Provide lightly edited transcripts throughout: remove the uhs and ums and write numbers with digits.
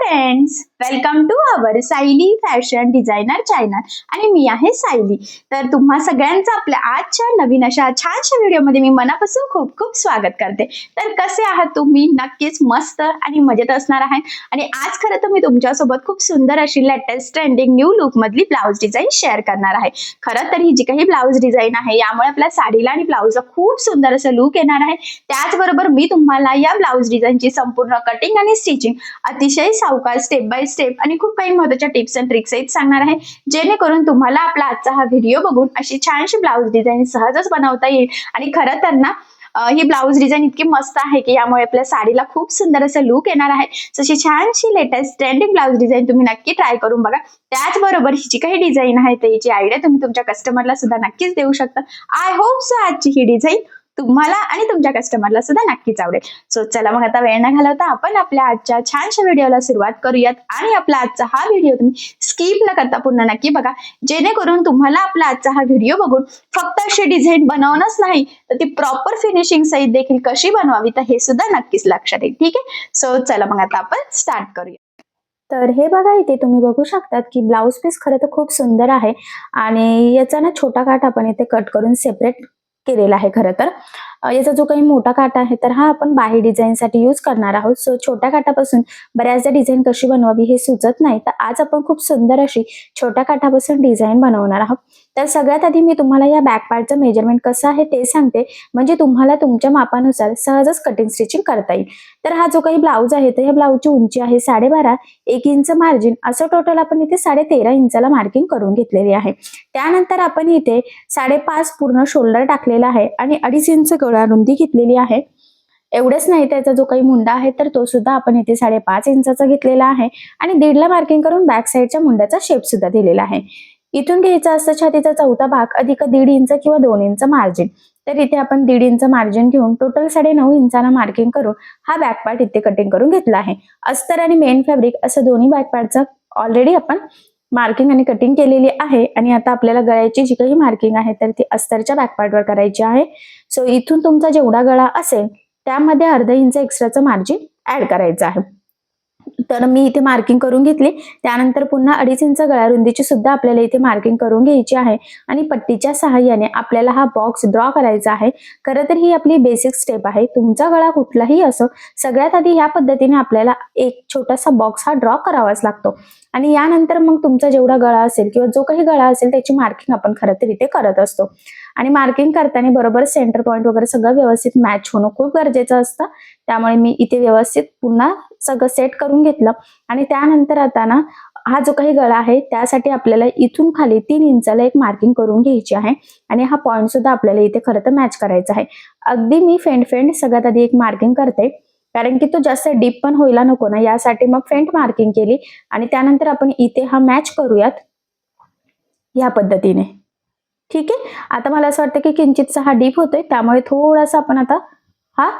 Friends, welcome to our Sayali fashion designer channel आणि मी आहे सायली। तर तुम्हा सगळ्यांचं आपल्या आजच्या नवीन अशा छानशा व्हिडिओमध्ये मी मनापासून खूप खूप स्वागत करते। तर कसे आहात तुम्ही? नक्कीच मस्त आणि मजेत असणार आहे। आणि आज खरं तर मी तुमच्यासोबत खूप सुंदर अशी लेटेस्ट ट्रेंडिंग न्यू लुक मधली ब्लाउज डिझाईन शेअर करणार आहे। खरं तर ही जी काही ब्लाउज डिझाईन आहे यामुळे आपल्या साडीला आणि ब्लाउजला खूप सुंदर असं लुक येणार आहे। त्याचबरोबर मी तुम्हाला या ब्लाउज डिझाईनची संपूर्ण कटिंग आणि स्टिचिंग अतिशय सावकाश स्टेप बाय स्टेप आणि खूप काही महत्त्वाच्या टिप्स अँड ट्रिक्स सांगणार आहे, जेणेकरून तुम्हाला आपला आजचा हा व्हिडिओ बघून अशी छानशी ब्लाउज डिझाईन सहजच बनवता येईल। आणि खरं तर ना ही ब्लाउज डिझाईन इतकी मस्त आहे की यामुळे आपल्या साडीला खूप सुंदर असं लुक येणार आहे। तशी छानशी लेटेस्ट ट्रेंडिंग ब्लाउज डिझाईन तुम्ही नक्की ट्राय करून बघा। त्याचबरोबर ही जी काही डिझाईन आहे त्याची आयडिया तुम्ही तुमच्या कस्टमरला सुद्धा नक्कीच देऊ शकता। आय होप सो आजची ही डिझाईन तुम्हाला आणि तुमच्या कस्टमरला सुद्धा नक्कीच आवडेल। सो चला मग आता वेळ न घालवता आपण आपल्या आजच्या छानशा व्हिडिओला सुरुवात करूयात। आणि आपला आजचा हा व्हिडिओ तुम्ही स्किप न करता पूर्ण नक्की बघा, जेणेकरून तुम्हाला आपला आजचा हा व्हिडिओ बघून फक्त अशी डिझाईन बनवणंच नाही तर ती प्रॉपर फिनिशिंग सहित देखील कशी बनवावी तर हे सुद्धा नक्कीच लक्षात येईल। ठीक आहे, सो चला मग आता आपण स्टार्ट करूया। तर हे बघा, इथे तुम्ही बघू शकतात की ब्लाउज पीस खरं तर खूप सुंदर आहे आणि याचा ना छोटा काठ आपण इथे कट करून सेपरेट केलेला आहे। खरं तर याचा जो काही मोठा काठ आहे तर हा आपण बाही डिझाईनसाठी यूज करणार आहोत। सो छोट्या काठापासून बऱ्याचदा डिझाईन कशी बनवावी हे सुचत नाही, तर आज आपण खूप सुंदर अशी छोट्या काठापासून डिझाईन बनवणार आहोत। तर सगळ्यात आधी मी तुम्हाला या बॅक पार्टचं मेजरमेंट कसं आहे ते सांगते, म्हणजे तुम्हाला तुमच्या मापानुसार सहजच कटिंग स्टिचिंग करता येईल। तर हा जो काही ब्लाउज आहे तर या ब्लाउजची उंची आहे 12.5, 1 इंच मार्जिन, असं टोटल आपण इथे 13.5 इंचाला मार्किंग करून घेतलेली आहे। त्यानंतर आपण इथे 5.5 पूर्ण शोल्डर टाकलेला आहे आणि 2.5 इंच गळा रुंदी घेतलेली आहे। एवढेच नाही, त्याचा जो काही मुंडा आहे तर तो सुद्धा आपण इथे 5.5 इंचाचा घेतलेला आहे आणि 1.5 ला मार्किंग करून बॅक साईडच्या मुंड्याचा शेप सुद्धा दिलेला आहे। इथून घ्यायचा असतं छातीचा चौथा भाग अधिक 1.5 इंच किंवा 2 इंच मार्जिन। तर इथे आपण 1.5 इंच मार्जिन घेऊन टोटल 9.5 इंचाला मार्किंग करून हा बॅक पार्ट इथे कटिंग करून घेतला आहे। अस्तर आणि मेन फॅब्रिक असं दोन्ही बॅक पार्टचा ऑलरेडी आपण मार्किंग आणि कटिंग केलेली आहे। आणि आता आपल्याला गळ्याची जी काही मार्किंग आहे तर ती अस्तरच्या बॅक पार्टवर करायची आहे। सो इथून तुमचा जेवढा गळा असेल त्यामध्ये 1/2 इंच एक्स्ट्राचं मार्जिन ऍड करायचं आहे। तर मी इथे मार्किंग करून घेतली। त्यानंतर पुन्हा 2.5 इंच गळा रुंदीची सुद्धा आपल्याला इथे मार्किंग करून घ्यायची आहे आणि पट्टीच्या सहाय्याने आपल्याला हा बॉक्स ड्रॉ करायचा आहे। खरं तर ही आपली बेसिक स्टेप आहे। तुमचा गळा कुठलाही असो, सगळ्यात आधी ह्या पद्धतीने आपल्याला एक छोटासा बॉक्स हा ड्रॉ करावाच लागतो आणि यानंतर मग तुमचा जेवढा गळा असेल किंवा जो काही गळा असेल त्याची मार्किंग आपण खरं तर इथे करत असतो। आणि मार्किंग करताना बरोबर सेंटर पॉईंट वगैरे सगळं व्यवस्थित मॅच होणं खूप गरजेचं असतं। त्यामुळे मी इथे व्यवस्थित पुन्हा सगळं सेट करून घेतलं आणि त्यानंतर आता ना हा जो काही गळा आहे त्यासाठी आपल्याला इथून खाली 3 इंचाला एक मार्किंग करून घ्यायची आहे आणि हा पॉईंट सुद्धा आपल्याला इथे खरं तर मॅच करायचा आहे। अगदी मी फेंट सगळ्यात आधी एक मार्किंग करते, कारण की तो जास्त डीप पण व्हायला नको ना, यासाठी मग फेंट मार्किंग केली आणि त्यानंतर आपण इथे हा मॅच करूयात या पद्धतीने। ठीक आहे, आता मला असं वाटतं की किंचितसा हा डीप होतोय, त्यामुळे थोडासा आपण आता हा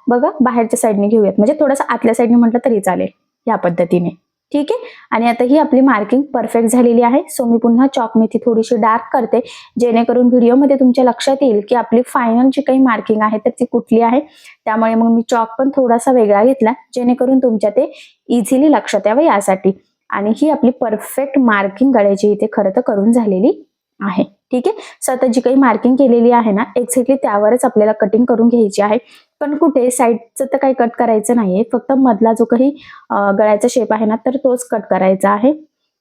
बघा बाहेरच्या साईडने घेऊयात, म्हणजे थोडासा आतल्या साईडने म्हटलं तरी चालेल या पद्धतीने। ठीक आहे, आणि आता ही आपली मार्किंग परफेक्ट झालेली आहे। सो मी पुन्हा चॉकने ती थोडीशी डार्क करते, जेणेकरून व्हिडिओमध्ये तुमच्या लक्षात येईल की आपली फायनल जी काही मार्किंग आहे तर ती कुठली आहे। त्यामुळे मग मी चॉक पण थोडासा वेगळा घेतला, जेणेकरून तुमच्या ते इझिली लक्षात यावं यासाठी। आणि ही आपली परफेक्ट मार्किंग गळ्याची इथे खरं तर करून झालेली आहे। ठीक आहे, सो आता जी काही मार्किंग केलेली आहे ना एक्झॅक्टली त्यावरच आपल्याला कटिंग करून घ्यायची आहे। पण कुठे साईडचं तर काही कट करायचं नाहीये, फक्त मधला जो काही गळ्याचा शेप आहे ना तर तोच कट करायचा आहे।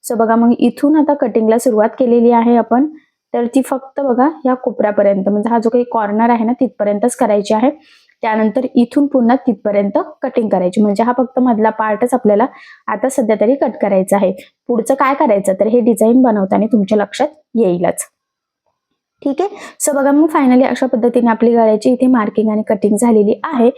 सो बघा, मग इथून आता कटिंगला सुरुवात केलेली आहे आपण, तर ती फक्त बघा या कोपऱ्यापर्यंत, म्हणजे हा जो काही कॉर्नर आहे ना तिथपर्यंतच करायची आहे। त्यानंतर इथून पुन्हा तिथपर्यंत कटिंग करायची, म्हणजे हा फक्त मधला पार्टच आपल्याला आता सध्या तरी कट करायचा आहे। पुढचं काय करायचं तर हे डिझाईन बनवताना तुमच्या लक्षात येईलच। ठीक आहे, सो बघा मग फायनली अशा पद्धतीने आपली गळ्याची इथे मार्किंग आणि कटिंग झालेली आहे।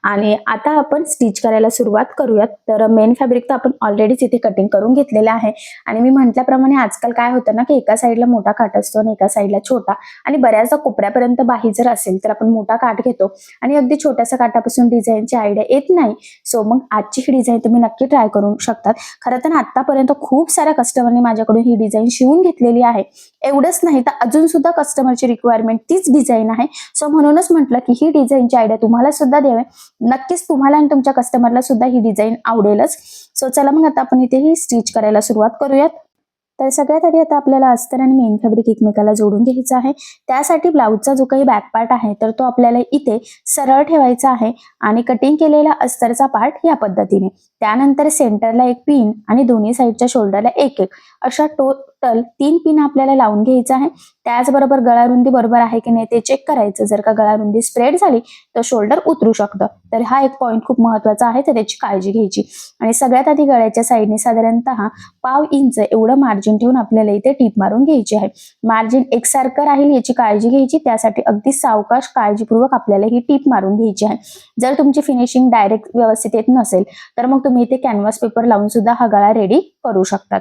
आणि आता आपण स्टिच करायला सुरुवात करूयात। तर मेन फॅब्रिक तर आपण ऑलरेडीच इथे कटिंग करून घेतलेलं आहे आणि मी म्हटल्याप्रमाणे आजकाल काय होतं ना की एका साईडला मोठा काठ असतो आणि एका साईडला छोटा, आणि बऱ्याचदा कोपऱ्यापर्यंत बाही जर असेल तर आपण मोठा काठ घेतो आणि अगदी छोट्याशा काठापासून डिझाईनची आयडिया येत नाही। सो मग आजची ही डिझाईन तुम्ही नक्की ट्राय करू शकतात। खरं तर आतापर्यंत खूप साऱ्या कस्टमरने माझ्याकडून ही डिझाईन शिवून घेतलेली आहे। एवढंच नाही तर अजून सुद्धा कस्टमरची रिक्वायरमेंट तीच डिझाईन आहे। सो म्हणूनच म्हटलं की ही डिझाईनची आयडिया तुम्हाला सुद्धा द्यावी, नक्कीच तुम्हाला आणि तुमच्या कस्टमरला सुद्धा ही डिझाईन आवडेलच. सो चला मग आता आपण इथे ही स्टिच करायला सुरुवात करूयात. तर सगळ्यात आधी आता आपल्याला अस्तर आणि मेन फॅब्रिक एकमेकाला जोडून घ्यायचं आहे. त्यासाठी ब्लाऊजचा जो काही बॅक पार्ट आहे तर तो आपल्याला इथे सरळ ठेवायचा आहे आणि कटिंग केलेला अस्तरचा पार्ट या पद्धतीने. त्यानंतर सेंटरला एक पिन आणि दोन्ही साईडच्या शोल्डरला एक एक अशा टोटल 3 पिन आपल्याला लावून घ्यायचं आहे. त्याचबरोबर गळारुंदी बरोबर आहे की नाही ते चेक करायचं. जर का गळारुंदी स्प्रेड झाली तर शोल्डर उतरू शकतं. तर हा एक पॉईंट खूप महत्वाचा आहे, तर त्याची काळजी घ्यायची. आणि सगळ्यात आधी गळ्याच्या साईडने साधारणतः पाव इंच एवढं मार्जिन ठेवून आपल्याला इथे टीप मारून घ्यायची आहे. मार्जिन एकसारखं राहील याची काळजी घ्यायची. त्यासाठी अगदी सावकाश काळजीपूर्वक आपल्याला ही टीप मारून घ्यायची आहे. जर तुमची फिनिशिंग डायरेक्ट व्यवस्थित येत नसेल तर मग तुम्ही इथे कॅनव्हास पेपर लावून सुद्धा हा गळा रेडी करू शकतात.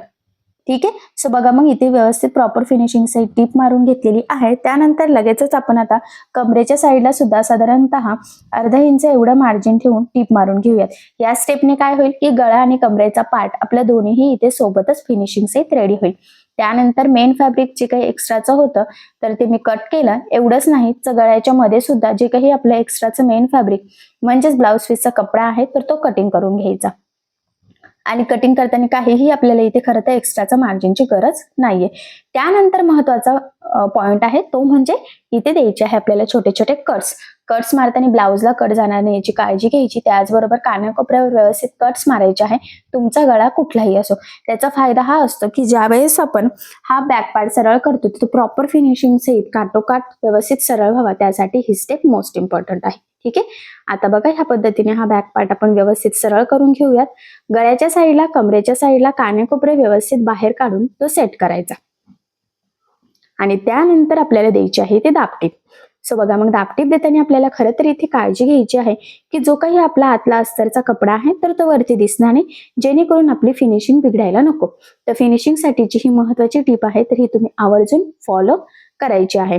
ठीक आहे. सो बघा मग इथे व्यवस्थित प्रॉपर फिनिशिंग साईड टीप मारून घेतलेली आहे. त्यानंतर लगेचच आपण आता कमरेच्या साईडला सुद्धा साधारणतः अर्धा इंच एवढं मार्जिन ठेवून टीप मारून घेऊयात. या स्टेपने काय होईल की गळा आणि कमरेचा पार्ट आपल्या दोन्हीही इथे सोबतच फिनिशिंग सहित रेडी होईल. त्यानंतर मेन फॅब्रिक जे काही एक्स्ट्राचं होतं तर ते मी कट केलं. एवढंच नाही तर गळ्याच्या मध्ये सुद्धा जे काही आपलं एक्स्ट्राचं मेन फॅब्रिक म्हणजेच ब्लाऊज पीसचा कपडा आहे तर तो कटिंग करून घ्यायचा. आणि कटिंग करताना काहीही आपल्याला इथे खरं तर एक्स्ट्राचा मार्जिनची गरज नाहीये. त्यानंतर महत्वाचा पॉइंट आहे तो म्हणजे इथे द्यायचे आहे आपल्याला छोटे छोटे कट्स मारताना ब्लाऊजला कट जाणार नाही याची काळजी घ्यायची. त्याचबरोबर कानाकोपऱ्यावर व्यवस्थित कट्स मारायचे आहे. तुमचा गळा कुठलाही असो. त्याचा फायदा हा असतो की ज्यावेळेस आपण हा बॅक पार्ट सरळ करतो तो प्रॉपर फिनिशिंग सहित काटोकाट व्यवस्थित सरळ व्हावा, त्यासाठी ही स्टेप मोस्ट इम्पॉर्टंट आहे. ठीक आहे. आता बघा ह्या पद्धतीने हा बॅक पार्ट आपण व्यवस्थित सरळ करून घेऊयात. गळ्याच्या साईडला कमरेच्या साईडला कानाकोपरे व्यवस्थित बाहेर काढून तो सेट करायचा. आणि त्यानंतर आपल्याला द्यायची आहे ते दाबटीप. सो बघा मग दाबटीप देताना आपल्याला खरं तर इथे काळजी घ्यायची आहे की जो काही आपला आतला अस्तरचा कपडा आहे तर तो वरती दिसणार नाही, जेणेकरून आपली फिनिशिंग बिघडायला नको. तर फिनिशिंग साठीची ही महत्वाची टीप आहे, तर ही तुम्ही आवर्जून फॉलो करायची आहे.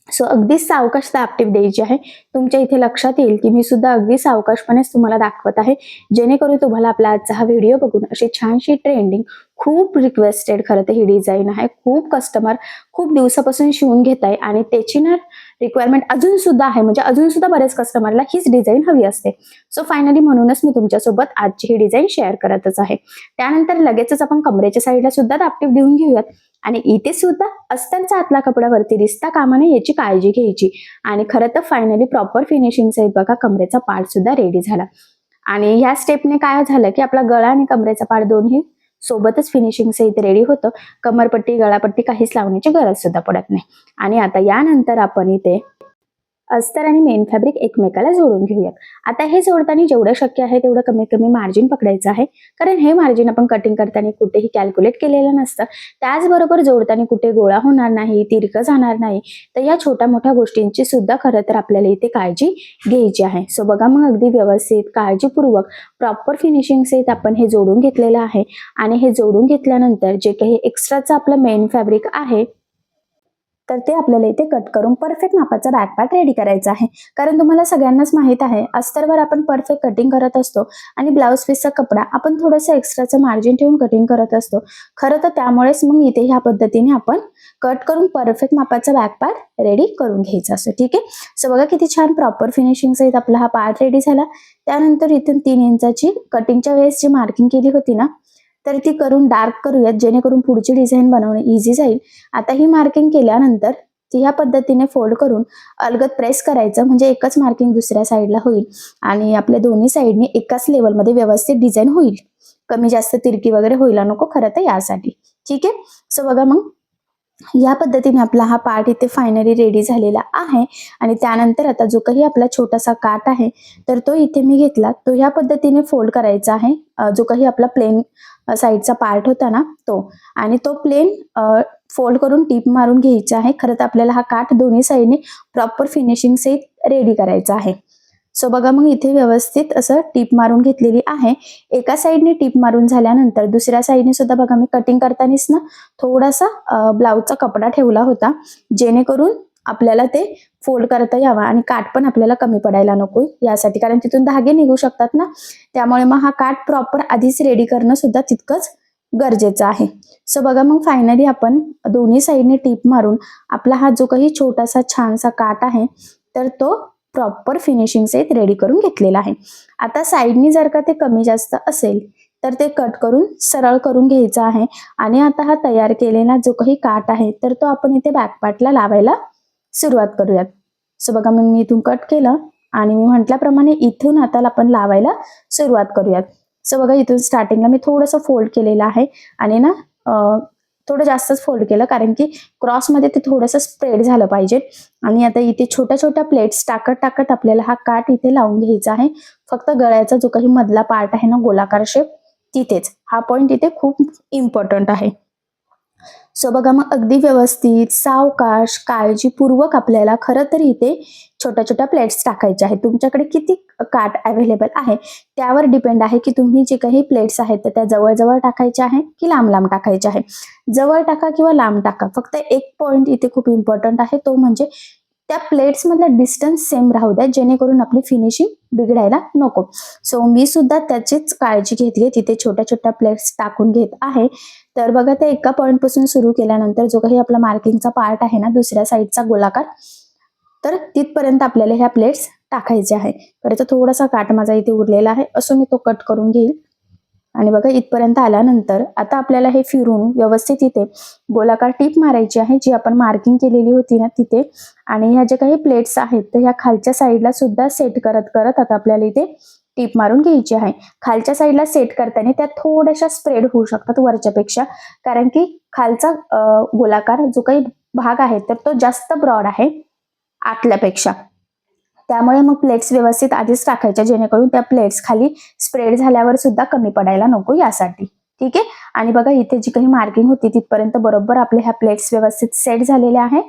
सो अगदी सावकाश दाबटीप द्यायची आहे. तुमच्या इथे लक्षात येईल की मी सुद्धा अगदी सावकाशपणेच तुम्हाला दाखवत आहे, जेणेकरून तुम्हाला आपला आजचा हा व्हिडिओ बघून अशी छानशी ट्रेंडिंग खूप रिक्वेस्टेड खरं तर ही डिझाईन आहे. खूप कस्टमर खूप दिवसापासून शिवून घेत आहे आणि त्याची ना रिक्वायरमेंट अजून सुद्धा आहे. म्हणजे अजून सुद्धा बरेच कस्टमरला हीच डिझाईन हवी असते. सो फायनली म्हणूनच मी तुमच्यासोबत आजची ही डिझाईन शेअर करतच आहे. त्यानंतर लगेचच आपण कमरेच्या साईडला सुद्धा दाबटीप देऊन घेऊयात. आणि इथे सुद्धा अस्तरचा आतला कपडा वरती दिसता कामा नये याची काळजी घ्यायची. आणि खरं तर फायनली प्रॉपर फिनिशिंग सहित बघा कमरेचा पार्ट सुद्धा रेडी झाला. आणि ह्या स्टेपने काय झालं की आपला गळा आणि कमरेचा पार्ट दोन्ही सोबतच फिनिशिंग सहित रेडी होतं. कमरपट्टी गळापट्टी काहीच लावण्याची गरज सुद्धा पडत नाही. आणि आता यानंतर आपण इथे अस्तर आणि मेन फॅब्रिक एकमेकाला जोडून घेऊयात. आता हे जोडताना जेवढं शक्य आहे तेवढं कमीत कमी मार्जिन पकडायचं आहे, कारण हे मार्जिन आपण कटिंग करताना कुठेही कॅल्क्युलेट केलेलं नसतं. त्याचबरोबर जोडताना कुठे गोळा होणार नाही, तिरकं जाणार नाही. तर या छोट्या मोठ्या गोष्टींची सुद्धा खरं तर आपल्याला इथे काळजी घ्यायची आहे. सो बघा मग अगदी व्यवस्थित काळजीपूर्वक प्रॉपर फिनिशिंग सहित आपण हे जोडून घेतलेलं आहे. आणि हे जोडून घेतल्यानंतर जे काही एक्स्ट्राचं आपलं मेन फॅब्रिक आहे तर ते आपल्याला इथे कट करून परफेक्ट मापाचा बॅक पार्ट रेडी करायचा आहे. कारण तुम्हाला सगळ्यांनाच माहित आहे अस्तरवर आपण परफेक्ट कटिंग करत असतो आणि ब्लाऊज पीसचा कपडा आपण थोडंसं एक्स्ट्राचं मार्जिन ठेवून कटिंग करत असतो. खरं तर त्यामुळेच मग इथे ह्या पद्धतीने आपण कट करून परफेक्ट मापाचा बॅक पार्ट रेडी करून घ्यायचा असतो. ठीक आहे. सो बघा किती छान प्रॉपर फिनिशिंग सहित आपला हा पार्ट रेडी झाला. त्यानंतर इथून 3 इंचाची कटिंगच्या वेळेस जी मार्किंग केली होती ना तर ती करून डार्क करूयात, जेणेकरून पुढची डिझाईन बनवणे इझी जाईल. आता ही मार्किंग केल्यानंतर ती ह्या पद्धतीने फोल्ड करून अलगद प्रेस करायचं, म्हणजे एकच मार्किंग दुसऱ्या साईडला होईल आणि आपल्या दोन्ही साईडने एकाच लेवलमध्ये व्यवस्थित डिझाईन होईल. कमी जास्त तिरकी वगैरे व्हायला नको खरं तर यासाठी. ठीक आहे. सो बघा मग या पद्धतीने आपला हा पार्ट इथे फायनली रेडी झालेला आहे. आणि त्यानंतर आता जो काही आपला छोटासा काट आहे तर तो इथे मी घेतला, तो ह्या पद्धतीने फोल्ड करायचा आहे. जो काही आपला प्लेन साईडचा पार्ट होता ना तो, आणि तो प्लेन फोल्ड करून टीप मारून घ्यायचा आहे. खरं तर आपल्याला हा काठ दोन्ही साईडने प्रॉपर फिनिशिंग सहित रेडी करायचा आहे. सो बघा मग इथे व्यवस्थित असं टीप मारून घेतलेली आहे. एका साईडने टीप मारून झाल्यानंतर दुसऱ्या साईडने सुद्धा बघा मी कटिंग करतानाच ना थोडासा ब्लाऊजचा कपडा ठेवला होता, जेणेकरून आपल्याला ते फोल्ड करता यावा आणि काठ पण आपल्याला कमी पडायला नको यासाठी, कारण तिथून धागे निघू शकतात ना. त्यामुळे मग हा काठ प्रॉपर आधीच रेडी करणं सुद्धा तितकंच गरजेचं आहे. सो बघा मग फायनली आपण दोन्ही साईडने टीप मारून आपला हा जो काही छोटासा छानसा काठ आहे तर तो प्रॉपर फिनिशिंग सहित रेडी करून घेतलेलं आहे. आता साईडनी जर का ते कमी जास्त असेल तर ते कट करून सरळ करून घ्यायचं आहे. आणि आता हा तयार केलेला जो काही काट आहे तर तो आपण इथे बॅकपार्टला लावायला सुरुवात करूयात. सो बघा मग मी इथून कट केलं आणि मी म्हटल्याप्रमाणे इथून आता आपण लावायला सुरुवात करूयात. सो बघा इथून स्टार्टिंगला मी थोडंसं फोल्ड केलेलं आहे आणि ना थोडं जास्तच फोल्ड केलं कारण की क्रॉसमध्ये ते थोडंसं स्प्रेड झालं पाहिजे. आणि आता इथे छोट्या छोट्या प्लेट्स टाकत टाकत आपल्याला हा काट इथे लावून घ्यायचा आहे. फक्त गळ्याचा जो काही मधला पार्ट आहे ना गोलाकार शेप, तिथेच हा पॉइंट इथे खूप इम्पॉर्टंट आहे. सो बघा मग अगदी व्यवस्थित सावकाश काळजीपूर्वक आपल्याला खरं तर इथे छोट्या छोट्या प्लेट्स टाकायच्या आहेत. तुमच्याकडे किती काट अवेलेबल आहे त्यावर डिपेंड आहे की तुम्ही जे काही प्लेट्स आहेत तर त्या जवळजवळ टाकायच्या आहे की लांब लांब टाकायच्या आहे. जवळ टाका किंवा लांब टाका, फक्त एक पॉइंट इथे खूप इम्पॉर्टंट आहे, तो म्हणजे त्या प्लेट्स मधला डिस्टन्स सेम राहू द्या जेणेकरून आपली फिनिशिंग बिघडायला नको. सो मी सुद्धा त्याचीच काळजी घेतली, तिथे छोट्या छोट्या प्लेट्स टाकून घेत आहे. तर बघा ते एका पॉइंट पासून सुरू केल्यानंतर जो काही आपला मार्किंगचा पार्ट आहे ना दुसऱ्या साईडचा गोलाकार, तर तिथपर्यंत आपल्याला ह्या प्लेट्स टाकायचे आहे. परत थोडासा काट माझा इथे उरलेला आहे, असं मी तो कट करून घेईल. आणि बघा इथपर्यंत आल्यानंतर आता आपल्याला हे फिरून व्यवस्थित इथे गोलाकार टीप मारायची आहे जी आपण मार्किंग केलेली होती ना तिथे. आणि ह्या जे काही प्लेट्स आहेत तर ह्या खालच्या साईडला सुद्धा सेट करत करत आता आपल्याला इथे टीप मारून घ्यायची आहे. खालच्या साईडला सेट करताना त्या थोड्याशा स्प्रेड होऊ शकतात वरच्यापेक्षा, कारण की खालचा गोलाकार जो काही भाग आहे तर तो जास्त ब्रॉड आहे आतल्यापेक्षा. त्यामुळे मग प्लेट्स व्यवस्थित आधीच टाकायच्या जेणेकरून त्या प्लेट्स खाली स्प्रेड झाल्यावर सुद्धा कमी पडायला नको यासाठी. ठीक आहे. आणि बघा इथे जी काही मार्किंग होती तिथपर्यंत बरोबर आपल्या ह्या प्लेट्स व्यवस्थित सेट झालेल्या आहे.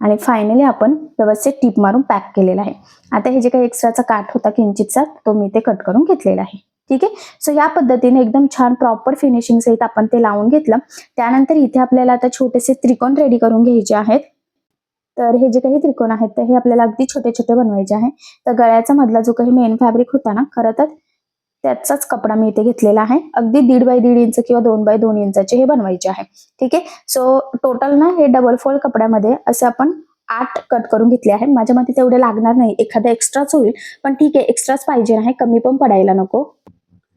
आणि फायनली आपण व्यवस्थित टीप मारून पॅक केलेला आहे. आता हे जे काही एक्स्ट्राचा काठ होता किंचितचा तो मी ते कट करून घेतलेला आहे. ठीक आहे. सो या पद्धतीने एकदम छान प्रॉपर फिनिशिंग सहित आपण ते लावून घेतलं. त्यानंतर इथे आपल्याला आता छोटेसे त्रिकोण रेडी करून घ्यायचे आहेत. तर हे जे काही त्रिकोण आहेत तर हे आपल्याला अगदी छोटे छोटे बनवायचे आहे. तर गळ्याचा मधला जो काही मेन फॅब्रिक होता ना खरं तर त्याचाच कपडा मी इथे घेतलेला आहे. अगदी 1.5 बाय 1.5 इंच किंवा 2 बाय 2 इंचाचे हे बनवायचे आहे. ठीक आहे. सो टोटल ना हे डबल फोल्ड कपड्यामध्ये असं आपण 8 कट करून घेतले आहे. माझ्या मते तेवढे लागणार नाही, एखादा एक्स्ट्राच होईल, पण ठीक आहे एक्स्ट्राच पाहिजे नाही, कमी पण पडायला नको.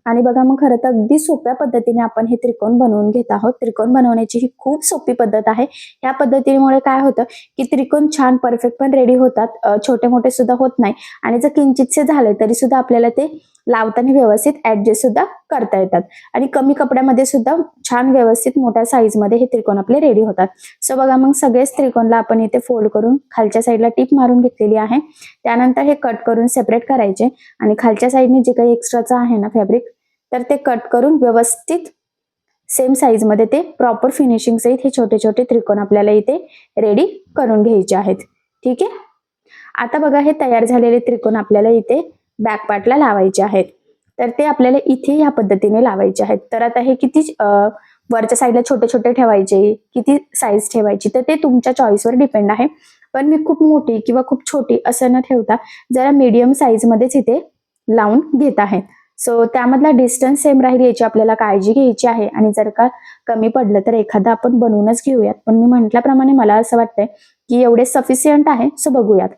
आणि बघा मग खरं तर अगदी सोप्या पद्धतीने आपण हे त्रिकोण बनवून घेत आहोत. त्रिकोण बनवण्याची ही खूप सोपी पद्धत आहे. या पद्धतीमुळे काय होतं की त्रिकोण छान परफेक्ट पण रेडी होतात, छोटे मोठे सुद्धा होत नाही. आणि जर किंचितसे झाले तरी सुद्धा आपल्याला ते लावताना व्यवस्थित ऍडजस्ट सुद्धा करता येतात. आणि कमी कपड्यामध्ये सुद्धा छान व्यवस्थित मोठ्या साईज मध्ये हे त्रिकोण आपले रेडी होतात. सो बघा मग सगळेच त्रिकोणला आपण इथे फोल्ड करून खालच्या साईडला टीप मारून घेतलेली आहे. त्यानंतर हे कट करून सेपरेट करायचे आणि खालच्या साईडने जे काही एक्स्ट्राचं आहे ना फॅब्रिक तर ते कट करून व्यवस्थित सेम साईज मध्ये ते प्रॉपर फिनिशिंग सहित हे छोटे छोटे त्रिकोण आपल्याला इथे रेडी करून घ्यायचे आहेत. ठीक आहे. आता बघा हे तयार झालेले त्रिकोण आपल्याला इथे बॅक पार्टला लावायचे आहेत. तर ते आपल्याला इथे ह्या पद्धतीने लावायचे आहेत. तर आता हे किती वरच्या साईडला छोटे छोटे ठेवायचे, किती साईज ठेवायची तर ते तुमच्या चॉईसवर डिपेंड आहे. पण मी खूप मोठी किंवा खूप छोटी असं न ठेवता जरा मीडियम साईज मध्येच इथे लावून घेत आहे. सो त्यामधला डिस्टन्स सेम राहील याची आपल्याला काळजी घ्यायची आहे. आणि जर का कमी पडलं तर एखादा आपण बनवूनच घेऊयात, पण मी म्हटल्याप्रमाणे मला असं वाटतंय की एवढे सफिशियंट आहे. सो बघूयात.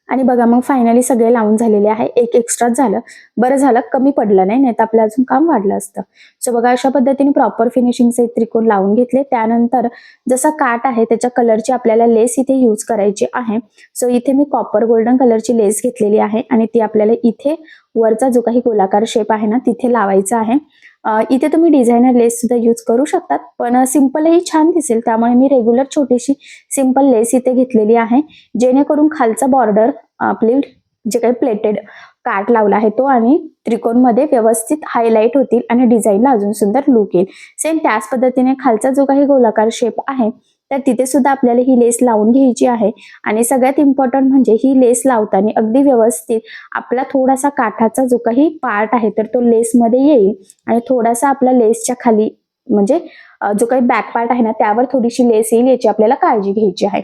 आणि बघा मग फायनली सगळे लावून झालेले आहे. एक एक्स्ट्राच झालं, बरं झालं कमी पडलं नाही, तर आपलं अजून काम वाढलं असतं. सो बघा अशा पद्धतीने प्रॉपर फिनिशिंगचे त्रिकोण लावून घेतले. त्यानंतर जसा काट आहे त्याच्या कलरची आपल्याला लेस इथे यूज करायची आहे. सो इथे मी कॉपर गोल्डन कलरची लेस घेतलेली आहे आणि ती आपल्याला इथे वरचा जो काही गोलाकार शेप आहे ना तिथे लावायचा आहे. इथे तुम्ही डिझायनर लेस सुद्धा यूज करू शकतात, पण सिंपलही छान दिसेल त्यामुळे मी रेग्युलर छोटीशी सिंपल लेस इथे घेतलेली आहे, जेणेकरून खालचा बॉर्डर आपली जे काही प्लेटेड काट लावला आहे तो आणि त्रिकोण मध्ये व्यवस्थित हायलाइट होतील आणि डिझाईनला अजून सुंदर लुक येईल. सेम त्याच पद्धतीने खालचा जो काही गोलाकार शेप आहे तर तिथे सुद्धा आपल्याला ही लेस लावून घ्यायची आहे. आणि सगळ्यात इम्पॉर्टंट म्हणजे ही लेस लावताना अगदी व्यवस्थित आपला थोडासा काठाचा जो काही पार्ट आहे तर तो लेस मध्ये येईल आणि थोडासा आपला लेसच्या खाली म्हणजे जो काही बॅक पार्ट आहे ना त्यावर थोडीशी लेस येईल याची आपल्याला काळजी घ्यायची आहे.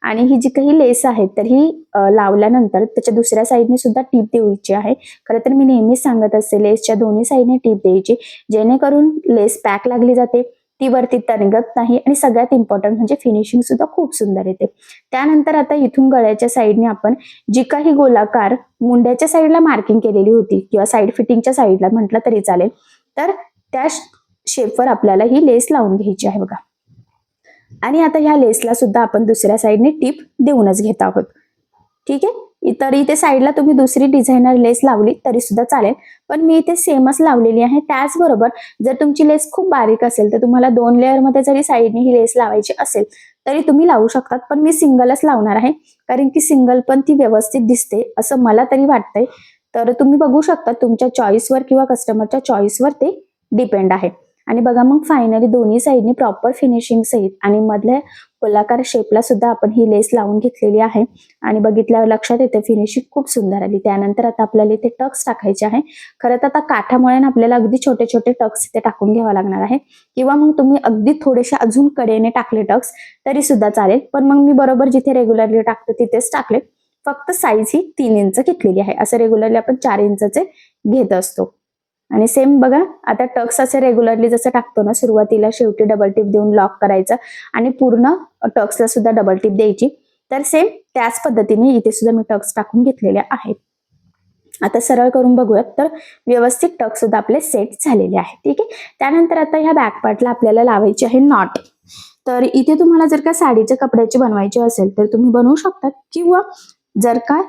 आणि ही जी काही लेस आहे तर ही लावल्यानंतर त्याच्या दुसऱ्या साईडने सुद्धा टीप द्यायची आहे. खरं तर मी नेहमीच सांगत असते लेसच्या दोन्ही साईडने टीप द्यायची, जेणेकरून लेस पॅक लागली जाते ती वरती तणगत नाही आणि सगळ्यात इम्पॉर्टंट म्हणजे फिनिशिंग सुद्धा खूप सुंदर येते. त्यानंतर आता इथून गळ्याच्या साईडने आपण जी काही गोलाकार मुंड्याच्या साईडला मार्किंग केलेली होती किंवा साईड फिटिंगच्या साईडला म्हटलं तरी चालेल, तर त्या शेपवर आपल्याला ही लेस लावून घ्यायची आहे बघा. आणि आता ह्या लेसला सुद्धा आपण दुसऱ्या साईडने टिप देऊनच घेत आहोत. ठीक आहे, तर इथे साईडला तुम्ही दुसरी डिझायनर लेस लावली तरी सुद्धा चालेल, पण मी इथे सेमच लावलेली आहे. त्याचबरोबर जर तुमची लेस खूप बारीक असेल तर तुम्हाला 2 लेअर मध्ये जरी साईडने ही लेस लावायची असेल तरी तुम्ही लावू शकतात, पण मी सिंगलच लावणार आहे कारण की सिंगल पण ती व्यवस्थित दिसते असं मला तरी वाटतंय. तर तुम्ही बघू शकता तुमच्या चॉईसवर किंवा कस्टमरच्या चॉईसवर ते डिपेंड आहे. आणि बघा मग फायनली दोन्ही साईडनी प्रॉपर फिनिशिंग सहित आणि मधल्या गोलाकार शेपला सुद्धा आपण ही लेस लावून घेतलेली आहे आणि बघितल्यावर लक्षात येते फिनिशिंग खूप सुंदर आली. त्यानंतर आता आपल्याला इथे टक्स टाकायचे आहे. खरं तर आता काठामुळे आपल्याला अगदी छोटे छोटे टक्स इथे टाकून घ्यावा लागणार आहे किंवा मग तुम्ही अगदी थोडेसे अजून कडेने टाकले टक्स तरी सुद्धा चालेल, पण मग मी बरोबर जिथे रेग्युलरली टाकतो तिथेच टाकले. फक्त साईज ही 3 इंच घेतलेली आहे. असं रेग्युलरली आपण 4 इंचचे घेत असतो. आणि सेम बघा आता टक्स असे रेग्युलरली जसं टाकतो ना, सुरुवातीला शेवटी डबल टिप देऊन लॉक करायचं आणि पूर्ण टक्सला सुद्धा डबल टिप द्यायची. तर सेम त्याच पद्धतीने इथे सुद्धा मी टक्स टाकून घेतलेले आहेत. आता सरळ करून बघूयात तर व्यवस्थित टक्स सुद्धा आपले सेट झालेले आहे. ठीक आहे, त्यानंतर आता ह्या बॅक पार्टला आपल्याला लावायची आहे नॉट. तर इथे तुम्हाला जर का साडीच्या कपड्याची बनवायची असेल तर तुम्ही बनवू शकता किंवा जर का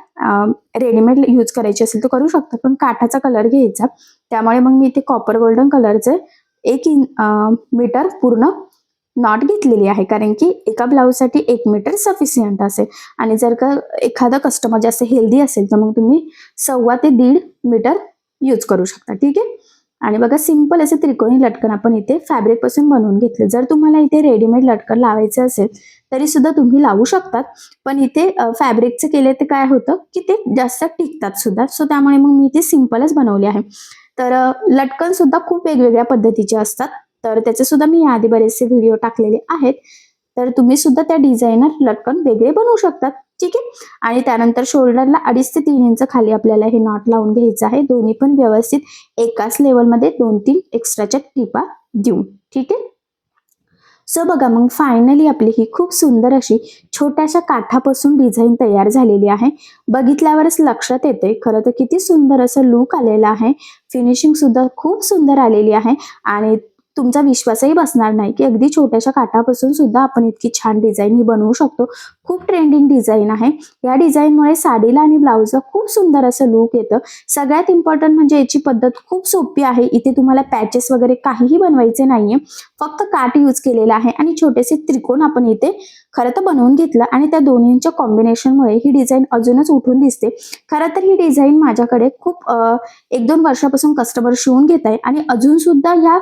रेडीमेड यूज करायची असेल तर करू शकता, पण काठाचा कलर घ्यायचा. त्यामुळे मग मी इथे कॉपर गोल्डन कलरचे 1 मीटर पूर्ण नॉट घेतलेली आहे कारण की एका ब्लाऊजसाठी 1 मीटर सफिशियंट असेल. आणि जर का एखादा कस्टमर जास्त हेल्दी असेल तर मग तुम्ही 1.25 ते 1.5 मीटर यूज करू शकता. ठीक आहे, आणि बघा सिंपल असे त्रिकोणी लटकन आपण इथे फॅब्रिक पासून बनवून घेतले. जर तुम्हाला इथे रेडीमेड लटकन लावायचे असेल तरी सुद्धा तुम्ही लावू शकतात, पण इथे फॅब्रिकचे केले तर काय होतं की ते जास्त टिकतात सुद्धा. सो त्यामुळे मग मी इथे सिंपलच बनवले आहे. तर लटकन सुद्धा खूप वेगवेगळ्या पद्धतीचे असतात, तर त्याचे सुद्धा मी याआधी बरेचसे व्हिडिओ टाकलेले आहेत. तर तुम्ही सुद्धा त्या डिझायनर लटकन वेगळे बनवू शकतात. ठीक आहे, आणि त्यानंतर शोल्डरला 2.5 ते 3 इंच खाली आपल्याला हे नॉट लावून घ्यायचं आहे. दोन्ही पण व्यवस्थित एकाच लेवलमध्ये 2-3 एक्स्ट्राच्या टिपा देऊन. ठीक आहे, सो बघा मग फायनली आपली ही खूप सुंदर अशी छोट्याशा काठापासून डिझाईन तयार झालेली आहे. बघितल्यावरच लक्षात येते खरं तर किती सुंदर असं लुक आलेला आहे. फिनिशिंग सुद्धा खूप सुंदर आलेली आहे आणि तुमचा विश्वासही बसणार नाही की अगदी छोट्याशा काठापासून सुद्धा आपण इतकी छान डिझाईन ही बनवू शकतो. खूप ट्रेंडिंग डिझाईन आहे. या डिझाईनमुळे साडीला आणि ब्लाऊजला खूप सुंदर असं लुक येतं. सगळ्यात इम्पॉर्टंट म्हणजे याची पद्धत खूप सोपी आहे. इथे तुम्हाला पॅचेस वगैरे काहीही बनवायचे नाहीये, फक्त काठ यूज केलेला आहे आणि छोटेसे त्रिकोण आपण इथे खरं तर बनवून घेतलं आणि त्या दोन्हींच्या कॉम्बिनेशनमुळे ही डिझाईन अजूनच उठून दिसते. खरं तर ही डिझाईन माझ्याकडे खूप 1-2 वर्षापासून कस्टमर शिवून घेत आहे आणि अजून सुद्धा ह्या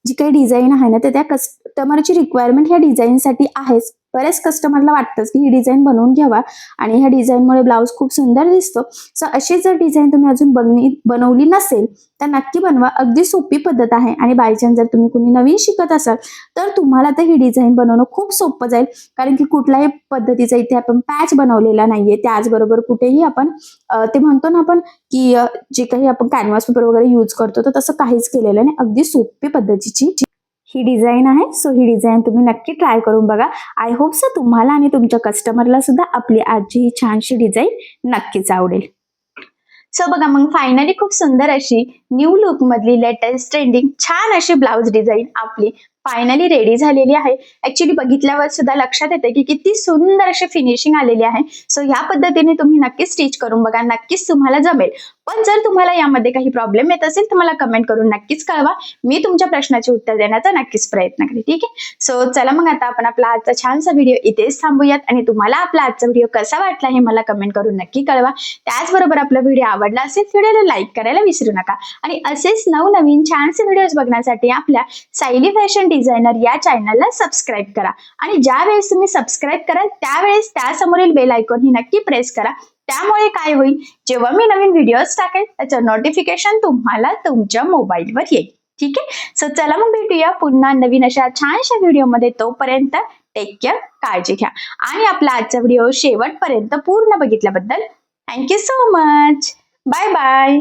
जी काही डिझाईन आहे ना, तर त्या कस्टमरची रिक्वायरमेंट ह्या डिझाईनसाठी आहेच. बऱ्याच कस्टमरला वाटतंच की ही डिझाईन बनवून घ्यावा आणि ह्या डिझाईनमुळे ब्लाऊज खूप सुंदर दिसतो. सो अशी जर डिझाईन तुम्ही अजून बनवली नसेल तर नक्की बनवा. अगदी सोपी पद्धत आहे आणि बायचान्स जर तुम्ही कुणी नवीन शिकत असाल तर तुम्हाला तर ही डिझाईन बनवणं खूप सोपं जाईल, कारण की कुठल्याही पद्धतीचा इथे आपण पॅच बनवलेला नाहीये. त्याचबरोबर कुठेही आपण ते म्हणतो ना आपण की जे काही आपण कॅनव्हास पेपर वगैरे यूज करतो तर तसं काहीच केलेलं नाही. अगदी सोपी पद्धतीची ही डिझाईन आहे. सो ही डिझाईन तुम्ही नक्की ट्राय करून बघा. आय होप सो तुम्हाला आणि तुमच्या कस्टमरला सुद्धा आपली आजची ही छानशी डिझाईन नक्कीच आवडेल. सो बघा मग फायनली खूप सुंदर अशी न्यू लुक मधली लेटेस्ट ट्रेंडिंग छान अशी ब्लाउज डिझाईन आपली फायनली रेडी झालेली आहे. ऍक्च्युली बघितल्यावर सुद्धा लक्षात येते की किती सुंदर अशी फिनिशिंग आलेली आहे. सो ह्या पद्धतीने तुम्ही नक्कीच स्टिच करून बघा, नक्कीच तुम्हाला जमेल. पण जर तुम्हाला यामध्ये काही प्रॉब्लेम येत असेल तर मला कमेंट करून नक्कीच कळवा. मी तुमच्या प्रश्नाचे उत्तर देण्याचा नक्कीच प्रयत्न करेन. ठीक आहे, सो चला मग आता आपण आपला आजचा छानसा व्हिडिओ इथेच थांबूयात आणि तुम्हाला आपला आजचा व्हिडिओ कसा वाटला हे मला कमेंट करून नक्की कळवा. त्याचबरोबर आपला व्हिडिओ आवडला असेल व्हिडिओला लाईक करायला विसरू नका आणि असेच नवनवीन छानसे व्हिडिओज बघण्यासाठी आपल्या सायली फॅशन डिझायनर या चॅनलला सबस्क्राईब करा आणि ज्या वेळेस तुम्ही सबस्क्राईब कराल त्यावेळेस त्यासमोरील बेल आयकॉन ही नक्की प्रेस करा. त्यामुळे काय होईल, जेव्हा मी नवीन व्हिडिओज टाकेल त्याचं नोटिफिकेशन तुम्हाला तुमच्या मोबाईलवर येईल. ठीक आहे, सो चला मग भेटूया पुन्हा नवीन अशा छानशा व्हिडिओमध्ये. तोपर्यंत टेक केअर, काळजी घ्या आणि आपला आजचा व्हिडिओ शेवटपर्यंत पूर्ण बघितल्याबद्दल thank you so much. Bye bye.